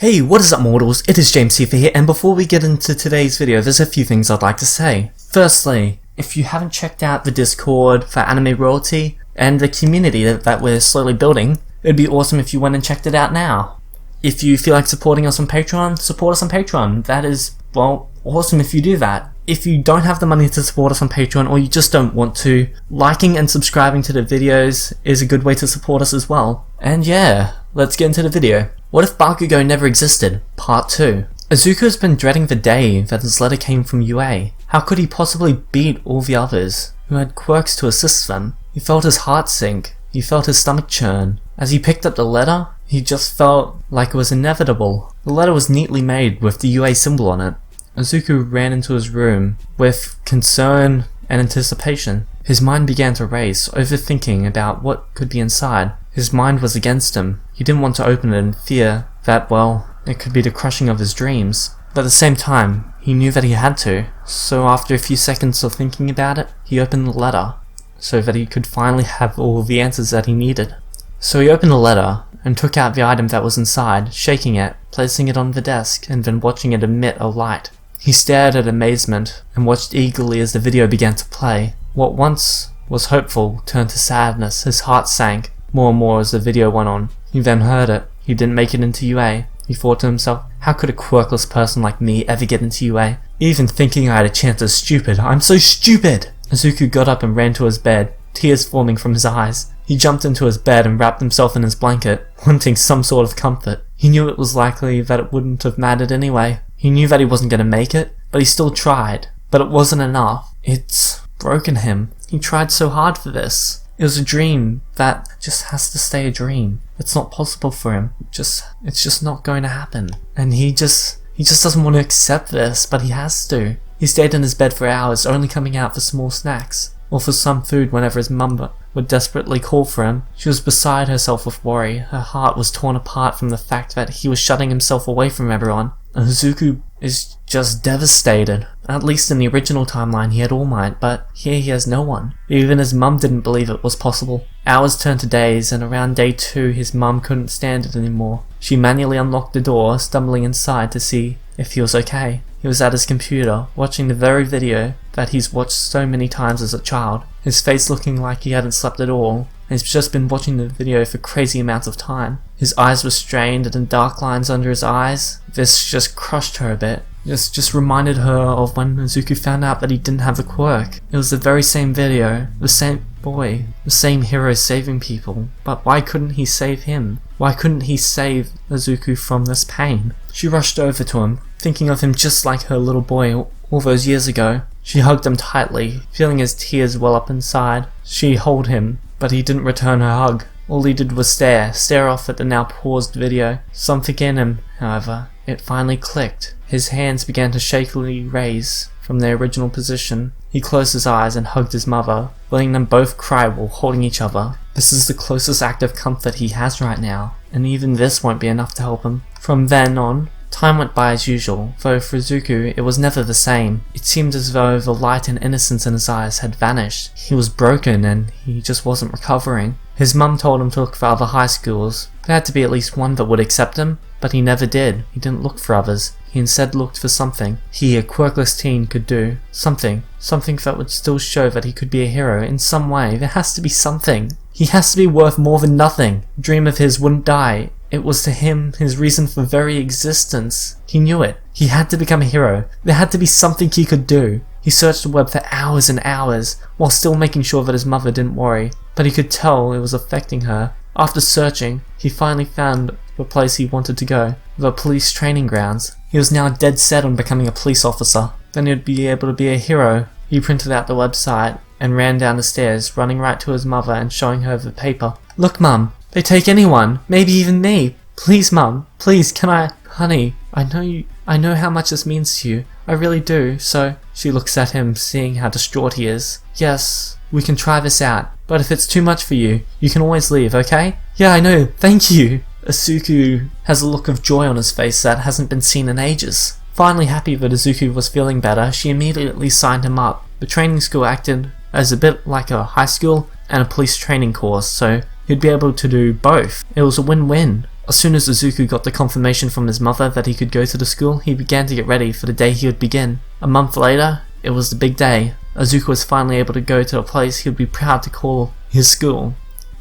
Hey, what is up mortals, it is James Seafer here, and before we get into today's video, there's a few things I'd like to say. Firstly, if you haven't checked out the Discord for Anime Royalty and the community that we're slowly building, it'd be awesome if you went and checked it out now. If you feel like supporting us on Patreon, support us on Patreon. That is, well, awesome if you do that. If you don't have the money to support us on Patreon, or you just don't want to, liking and subscribing to the videos is a good way to support us as well. And yeah, let's get into the video. What if Bakugo never existed? Part 2. Izuku has been dreading the day that his letter came from UA. How could he possibly beat all the others, who had quirks to assist them? He felt his heart sink. He felt his stomach churn. As he picked up the letter, he just felt like it was inevitable. The letter was neatly made with the UA symbol on it. Izuku ran into his room with concern and anticipation. His mind began to race, overthinking about what could be inside. His mind was against him. He didn't want to open it in fear that, well, it could be the crushing of his dreams. But at the same time, he knew that he had to. So after a few seconds of thinking about it, he opened the letter, so that he could finally have all the answers that he needed. So he opened the letter and took out the item that was inside, shaking it, placing it on the desk, and then watching it emit a light. He stared in amazement and watched eagerly as the video began to play. What once was hopeful turned to sadness. His heart sank more and more as the video went on. He then heard it. He didn't make it into UA. He thought to himself, how could a quirkless person like me ever get into UA? Even thinking I had a chance is stupid. I'm so stupid! Izuku got up and ran to his bed, tears forming from his eyes. He jumped into his bed and wrapped himself in his blanket, wanting some sort of comfort. He knew it was likely that it wouldn't have mattered anyway. He knew that he wasn't going to make it, but he still tried. But it wasn't enough. It's broken him. He tried so hard for this. It was a dream that just has to stay a dream. It's not possible for him. It's just not going to happen. And he just doesn't want to accept this, but he has to. He stayed in his bed for hours, only coming out for small snacks, or for some food whenever his mum would desperately call for him. She was beside herself with worry. Her heart was torn apart from the fact that he was shutting himself away from everyone. And Izuku is just devastated. At least in the original timeline he had All Might, but here he has no one. Even his mum didn't believe it was possible. Hours turned to days, and around day 2 his mum couldn't stand it anymore. She manually unlocked the door, stumbling inside to see if he was okay. He was at his computer, watching the very video that he's watched so many times as a child, his face looking like he hadn't slept at all. He's just been watching the video for crazy amounts of time. His eyes were strained and dark lines under his eyes. This just crushed her a bit. Just reminded her of when Izuku found out that he didn't have a quirk. It was the very same video, the same boy, the same hero saving people. But why couldn't he save him? Why couldn't he save Izuku from this pain? She rushed over to him, thinking of him just like her little boy all those years ago. She hugged him tightly, feeling his tears well up inside. She held him, but he didn't return her hug. All he did was stare off at the now paused video. Something in him, however, it finally clicked. His hands began to shakily raise from their original position. He closed his eyes and hugged his mother, letting them both cry while holding each other. This is the closest act of comfort he has right now, and even this won't be enough to help him. From then on, time went by as usual, though for Izuku it was never the same. It seemed as though the light and innocence in his eyes had vanished. He was broken and he just wasn't recovering. His mum told him to look for other high schools. There had to be at least one that would accept him, but he never did. He didn't look for others. He instead looked for something he, a quirkless teen, could do. Something that would still show that he could be a hero in some way. There has to be something. He has to be worth more than nothing. A dream of his wouldn't die. It was to him his reason for very existence. He knew it. He had to become a hero. There had to be something he could do. He searched the web for hours and hours, while still making sure that his mother didn't worry, but he could tell it was affecting her. After searching, he finally found the place he wanted to go, the police training grounds. He was now dead set on becoming a police officer. Then he'd be able to be a hero. He printed out the website and ran down the stairs, running right to his mother and showing her the paper. Look, Mum, they take anyone, maybe even me. Please, Mum, please, can I? Honey, I know how much this means to you. I really do, so... She looks at him, seeing how distraught he is. Yes, we can try this out, but if it's too much for you, you can always leave, okay? Yeah, I know, thank you! Izuku has a look of joy on his face that hasn't been seen in ages. Finally happy that Izuku was feeling better, she immediately signed him up. The training school acted as a bit like a high school and a police training course, so he'd be able to do both. It was a win-win. As soon as Izuku got the confirmation from his mother that he could go to the school, he began to get ready for the day he would begin. A month later, it was the big day. Izuku was finally able to go to a place he would be proud to call his school.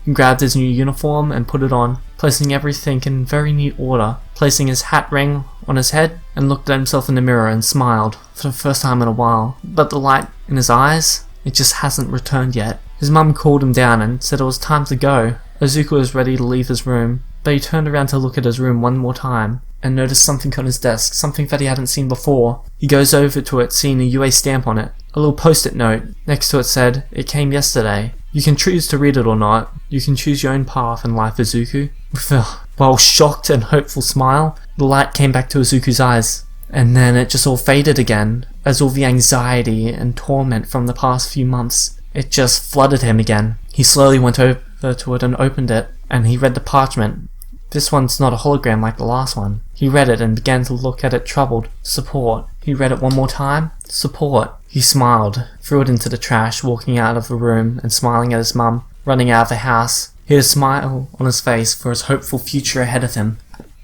He grabbed his new uniform and put it on, placing everything in very neat order, placing his hat ring on his head, and looked at himself in the mirror and smiled for the first time in a while. But the light in his eyes, it just hasn't returned yet. His mum called him down and said it was time to go. Izuku was ready to leave his room, but he turned around to look at his room one more time and noticed something on his desk, something that he hadn't seen before. He goes over to it, seeing a UA stamp on it. A little post-it note. Next to it said, "It came yesterday. You can choose to read it or not. You can choose your own path in life, Izuku." With a shocked and hopeful smile, the light came back to Izuku's eyes. And then it just all faded again, as all the anxiety and torment from the past few months, it just flooded him again. He slowly went over to it and opened it, and he read the parchment. This one's not a hologram like the last one. He read it and began to look at it troubled. Support. He read it one more time. Support. He smiled, threw it into the trash, walking out of the room and smiling at his mum, running out of the house. He had a smile on his face for his hopeful future ahead of him.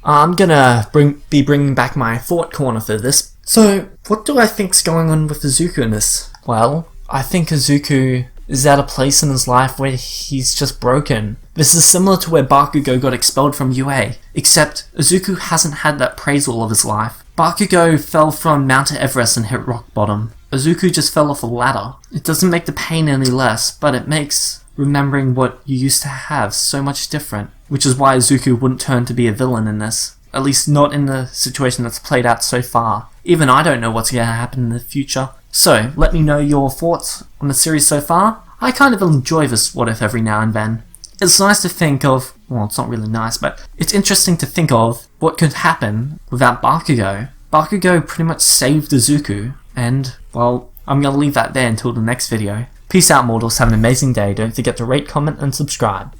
I'm gonna be bringing back my thought corner for this. So, what do I think's going on with Izuku in this? Well, I think Izuku is at a place in his life where he's just broken. This is similar to where Bakugo got expelled from UA, except Izuku hasn't had that praise all of his life. Bakugo fell from Mount Everest and hit rock bottom. Izuku just fell off a ladder. It doesn't make the pain any less, but it makes remembering what you used to have so much different, which is why Izuku wouldn't turn to be a villain in this. At least not in the situation that's played out so far. Even I don't know what's going to happen in the future. So, let me know your thoughts on the series so far. I kind of enjoy this what if every now and then. It's nice to think of, well, it's not really nice, but it's interesting to think of what could happen without Bakugo. Bakugo pretty much saved Izuku, and, well, I'm going to leave that there until the next video. Peace out, mortals, have an amazing day. Don't forget to rate, comment, and subscribe.